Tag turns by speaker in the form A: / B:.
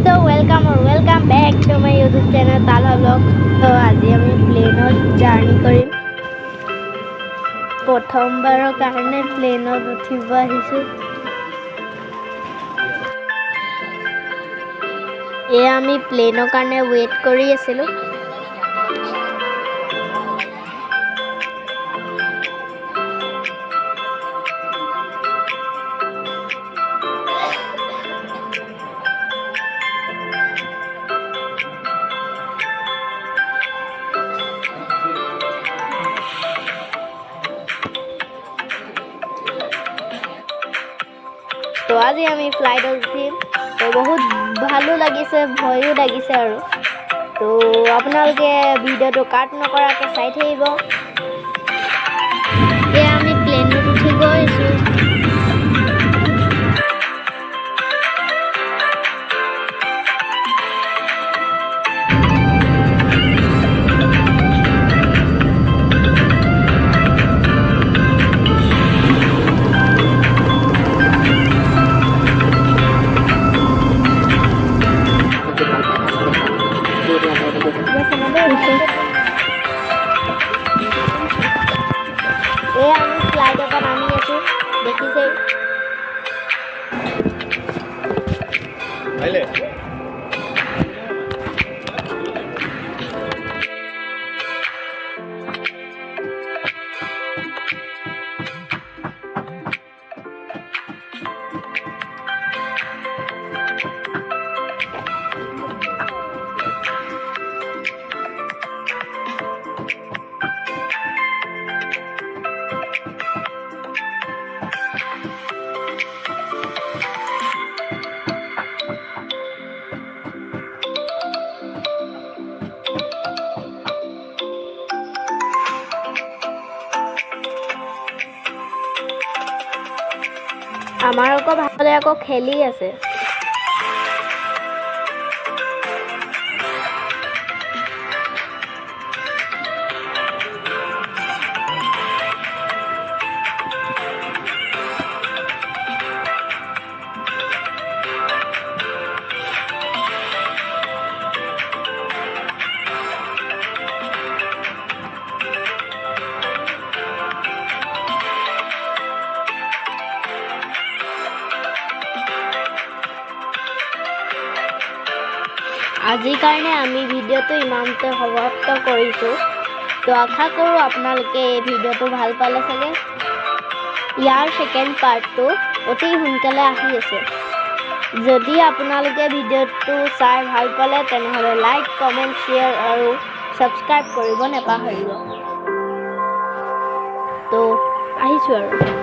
A: So welcome back to my YouTube channel Talha Vlog. So আজি আমি প্লেনত journey কৰিম প্ৰথমবাৰৰ কাৰণে প্লেনত উঠিব আহিছো আমি প্লেনৰ কাৰণে ৱেট কৰি আছিলো তো আজি আমি ফ্লাইটত উঠিম তো বহুত ভালো লাগিছে ভয়ও লাগিছে আৰু তো আপোনালোকে ভিডিওটো কাট নকৰাকে চাই থাকিব আমি প্লেনত উঠি গৈছো আমি ফ্লাইটৰ পৰা নামি আছো দেখিছে আমাৰ ভালে আকৌ খেলি আছে আজিৰ কাৰণে আমি ভিডিওটো ইমানতে সমাপ্ত কৰিছোঁ তো আশা কৰোঁ আপোনালোকে এই ভিডিওটো ভাল পালে চাগে ইয়াৰ সেকেন্ড পাৰ্টটো অতি সোনকালে আহি আছে যদি আপোনালোকে ভিডিওটো চাই ভাল পালে তেনেহ'লে লাইক কমেন্ট শ্বেয়াৰ আৰু সাবস্ক্ৰাইব কৰিব নাপাহৰিব তো আহিছোঁ আৰু